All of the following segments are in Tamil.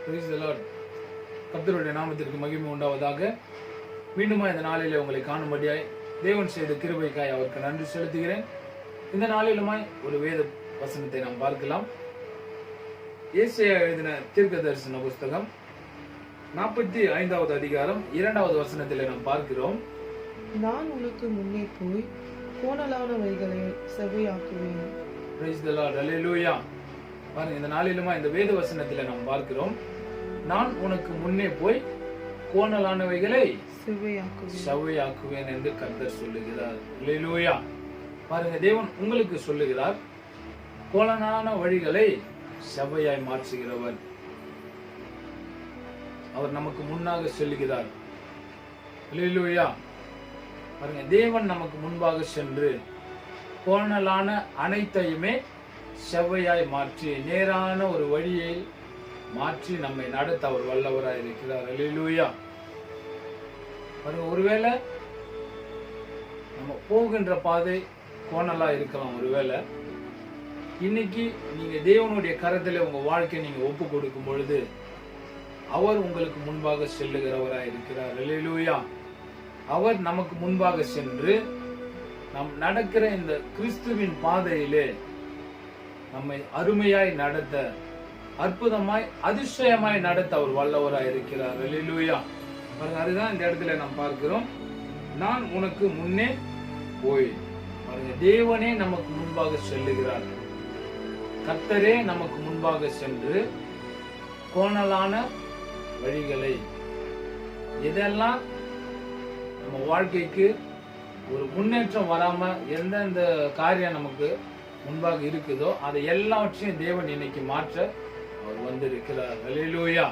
Praise the Lord. கர்த்தருடைய நாமத்திற்கு மகிமை உண்டாவதாக. மீண்டுமா இந்த நாளிலே உங்களை காணும்படியாய் தேவன் செய்த கிருபைக்காய் அவருக்கு நன்றி செலுத்துகிறேன். இந்த நாளிலுமாய் ஒரு வேத வசனத்தை நாம் பார்க்கலாம். ஏசாயா எழுதின தீர்க்க தரிசன புஸ்தகம் 45வது அதிகாரம் 2வது வசனத்திலே நாம் பார்க்கிறோம். நான் உனக்கு முன்னே போய் கோணலானவைகளை செவ்வையாக்குவேன். Praise the Lord. Hallelujah. பாருங்க, இந்த நாளிலுமா இந்த வேத வசனத்திலே நாம் பார்க்கிறோம். நான் உனக்கு முன்னே போய் கோணலானவைகளை செவ்வையாக்குவேன் என்று கர்த்தர் சொல்லுகிறார். ஹல்லேலூயா. பாருங்க, தேவன் உங்களுக்கு சொல்லுகிறார், கோணலான வழிகளை செவ்வையாய் மாற்றுகிறவர். அவர் நமக்கு முன்னாக செல்லுகிறார். ஹல்லேலூயா. பாருங்க, தேவன் நமக்கு முன்பாக சென்று கோணலான அனைத்தையுமே செவ்வையாய் மாற்றி நேரான ஒரு வழியை மாற்றி நம்மை நடத்த அவர் வல்லவராய் இருக்கிறார். ஹல்லேலூயா. பாருங்க, ஒருவேளை நம்ம போகின்ற பாதை கோணலா இருக்கலாம். ஒருவேளை இன்னைக்கு நீங்க தேவனுடைய கரத்திலே உங்க வாழ்க்கையை நீங்க ஒப்பு கொடுக்கும் பொழுது அவர் உங்களுக்கு முன்பாக செல்லுகிறவராய் இருக்கிறார். ஹல்லேலூயா. அவர் நமக்கு முன்பாக சென்று நாம் நடக்கிற இந்த கிறிஸ்துவின் பாதையிலே நம்மை அருமையாய் நடத்த, அற்புதமாய் அதிசயமாய் நடத்த அவர் வல்லவராய் இருக்கிறார். ஹல்லேலூயா. பாருங்க, அதுதான் இந்த இடத்துல நாம் பார்க்கிறோம். நான் உனக்கு முன்னே போய். பாருங்க, தேவனே நமக்கு முன்பாக செல்லுகிறார். கர்த்தரே நமக்கு முன்பாக சென்று கோணலான வழிகளை, இதெல்லாம் நம்ம வாழ்க்கைக்கு ஒரு முன்னேற்றம் வராம எந்தெந்த காரியம் நமக்கு முன்பாக இருக்குதோ அதை எல்லாவற்றையும் தேவன் இன்னைக்கு மாற்ற அவர் வந்திருக்கிறார். ஹல்லேலூயா.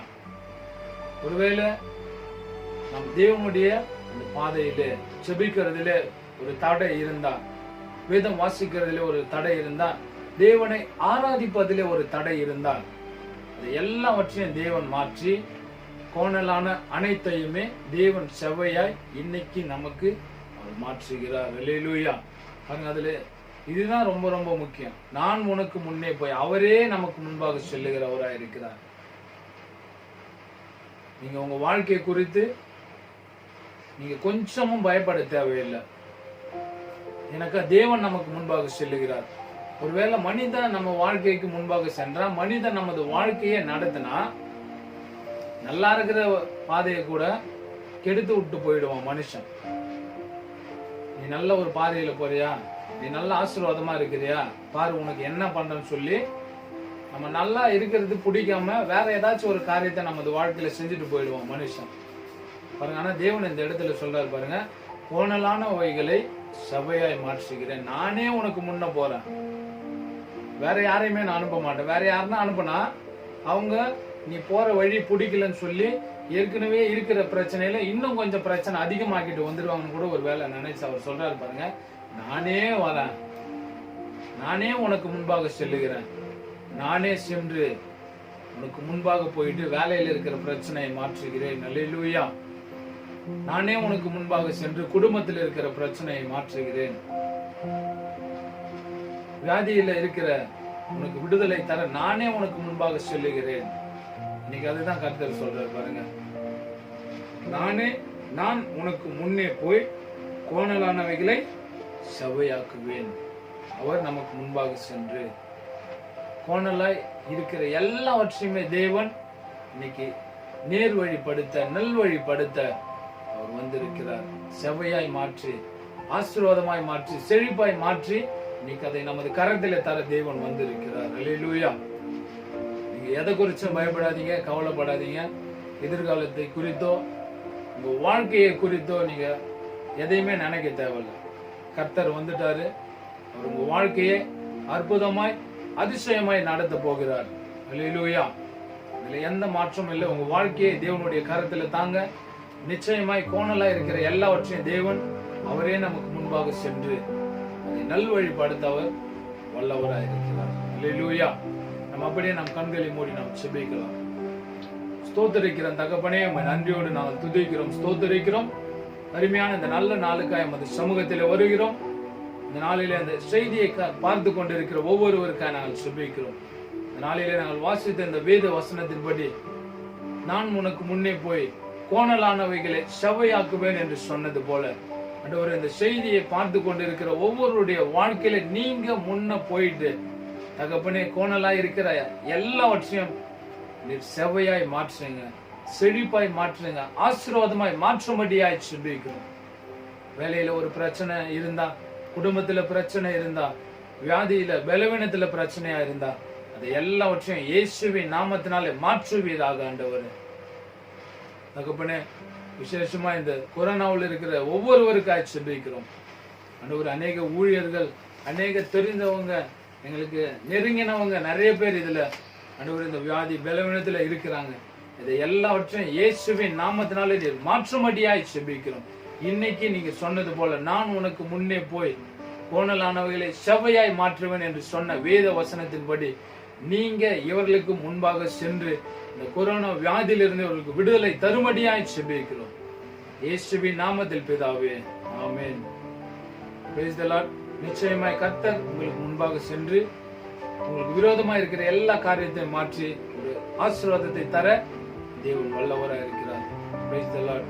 ஒருவேளை நம் தேவனுடைய அந்த பாதையிலே செபிக்கிறதுல ஒரு தடை இருந்தா, வேதம் வாசிக்கிறதுல ஒரு தடை இருந்தா, தேவனை ஆராதிப்பதிலே ஒரு தடை இருந்தால், அது எல்லாவற்றையும் தேவன் மாற்றி கோணலான அனைத்தையுமே தேவன் செவ்வையாய் இன்னைக்கு நமக்கு அவர் மாற்றுகிறார். ஹல்லேலூயா. பாருங்க, அதுல இதுதான் ரொம்ப ரொம்ப முக்கியம். நான் உனக்கு முன்னே போய், அவரே நமக்கு முன்பாக செல்லுகிறவராய் இருக்கிறார். நீங்க உங்க வாழ்க்கை குறித்து நீங்க கொஞ்சமும் பயப்பட தேவையில்லை. எனக்கு தேவன் நமக்கு முன்பாக செல்லுகிறார். ஒருவேளை மனிதன் நம்ம வாழ்க்கைக்கு முன்பாக சென்றா, மனிதன் நமது வாழ்க்கையை நடத்தினா, நல்லா இருக்கிற பாதையை கூட கெடுத்து விட்டு போயிடுவான் மனுஷன். நீ நல்ல ஒரு பாதையில போறியா, நீ நல்ல ஆசீர்வாதமா இருக்கிறியா, பாரு உனக்கு என்ன பண்றேன்னு சொல்லி நம்ம நல்லா இருக்கிறது பிடிக்காம வேற ஏதாச்சும் ஒரு காரியத்தை நமது வாழ்க்கையில செஞ்சுட்டு போயிடுவோம் மனுஷன். பாருங்க, ஆனா தேவன் இந்த இடத்துல சொல்றாரு பாருங்க, கோணலான வழிகளை செவ்வையாய் மாற்றுகிறேன். நானே உனக்கு முன்ன போறேன். வேற யாரையுமே நான் அனுப்ப மாட்டேன். வேற யாருன்னா அனுப்புனா அவங்க நீ போற வழி பிடிக்கலன்னு சொல்லி ஏற்கனவே இருக்கிற பிரச்சனையில இன்னும் கொஞ்சம் பிரச்சனை அதிகமாக்கிட்டு வந்துடுவாங்கன்னு கூட ஒரு வேலை நினைச்சு அவர் சொல்றாரு பாருங்க, நானே வரேன், நானே உனக்கு முன்பாக செல்லுகிறேன், நானே சென்று உனக்கு முன்பாக போயிட்டு வேலையில இருக்கிற பிரச்சனையை மாற்றுகிறேன். ஹல்லேலூயா. நானே உனக்கு முன்பாக சென்று குடும்பத்தில் இருக்கிற பிரச்சனையை மாற்றுகிறேன். வியாதியில இருக்கிற உனக்கு விடுதலை தர நானே உனக்கு முன்பாக செல்லுகிறேன். இன்னைக்கு அதுதான் கர்த்தர் சொல்றாரு பாருங்க, நான் உனக்கு முன்னே போய் கோணலானவைகளை செவ்வையாக்குவேன். அவர் நமக்கு முன்பாக சென்று கோணலாய் இருக்கிற எல்லாவற்றையுமே தேவன் இன்னைக்கு நேர்வழிப்படுத்த, நல்வழிப்படுத்த அவர் வந்திருக்கிறார். செவ்வையாய் மாற்றி, ஆசீர்வாதமாய் மாற்றி, செழிப்பாய் மாற்றி இன்னைக்கு அதை நமது கரத்திலே தர தேவன் வந்திருக்கிறார். ஹல்லேலூயா. நீங்க எதை குறிச்சும் பயப்படாதீங்க, கவலைப்படாதீங்க. எதிர்காலத்தை குறித்தோ உங்க வாழ்க்கையை குறித்தோ நீங்க எதையுமே நினைக்க தேவையில்லை. கர்த்தர் வந்துட்டாரு. அவர் உங்க வாழ்க்கையை அற்புதமாய் அதிசயமாய் நடத்த போகிறார். ஹல்லேலூயா. இதுல எந்த மாற்றமும் இல்லை. உங்க வாழ்க்கையை தேவனுடைய கரத்துல தாங்க. நிச்சயமாய் கோணலா இருக்கிற எல்லாவற்றையும் தேவன் அவரே நமக்கு முன்பாக சென்று அதை நல்வழிப்படுத்த அவர் வல்லவராய் இருக்கிறார். ஹல்லேலூயா. நம்ம அப்படியே நம் கண்களை மூடி நாம் செபிக்கலாம். ஸ்தோத்திரிக்கிற தகப்பனே, உம்மை நன்றியோடு நாங்கள் துதிக்கிறோம், ஸ்தோத்திரிக்கிறோம். அருமையான இந்த நல்ல நாளுக்காய் எமது சமூகத்தில் வருகிறோம். இந்த நாளிலே அந்த செய்தியை பார்த்து கொண்டிருக்கிற ஒவ்வொருவருக்காக நாங்கள் செபிக்கிறோம். இந்த நாளிலே நாங்கள் வாசித்த இந்த வேத வசனத்தின்படி நான் உனக்கு முன்னே போய் கோணலானவைகளை செவ்வையாக்குவேன் என்று சொன்னது போல ஆண்டவரே, இந்த செய்தியை பார்த்து கொண்டிருக்கிற ஒவ்வொருடைய வாழ்க்கையில நீங்க முன்ன போயிட்டு தகப்பனே கோணலாய் இருக்கிற எல்லாவற்றையும் நீர் செவ்வையாய் மாற்றுங்க, செழிப்பாய் மாற்றுங்க, ஆசீர்வாதமாய் மாற்றும்படியாய் செபிக்கிறோம். வேலையில ஒரு பிரச்சனை இருந்தா, குடும்பத்துல பிரச்சனை இருந்தா, வியாதியில பலவீனத்துல பிரச்சனையா இருந்தா, அதை எல்லாவற்றையும் இயேசுவின் நாமத்தினாலே மாற்றுவீராக ஆண்டவரே. தகப்பனே, விசேஷமா இந்த கொரோனாவில் இருக்கிற ஒவ்வொருவருக்காய் செபிக்கிறோம் ஆண்டவரே. அநேக ஊழியர்கள், அநேக தெரிந்தவங்க, எங்களுக்கு நெருங்கினவங்க நிறைய பேர் இதுல ஆண்டவரே இந்த வியாதி பலவீனத்துல இருக்கிறாங்க. இதை எல்லாவற்றையும் இயேசுவின் நாமத்தினாலே நீர் மாற்றும்படியாய் செபிக்கிறோம். இன்னைக்கு நீங்க சொன்னது போல நான் உனக்கு முன்னே போய் கோணலானவைகளை செவ்வையாய் மாற்றுவேன் என்று சொன்ன வேத வசனத்தின்படி நீங்க இவர்களுக்கு முன்பாக சென்று இந்த கொரோனா வியாதியிலிருந்து இவர்களுக்கு விடுதலை தரும்படியாய் செபிக்கிறோம். இயேசுவின் நாமத்தில் பிதாவே, ஆமென். Praise the Lord. நிச்சயமாய் கர்த்தர் உங்களுக்கு முன்பாக சென்று உங்களுக்கு விரோதமா இருக்கிற எல்லா காரியத்தையும் மாற்றி ஒரு ஆசீர்வாதத்தை தர தேவன் வல்லவராக இருக்கிறார். Praise the Lord.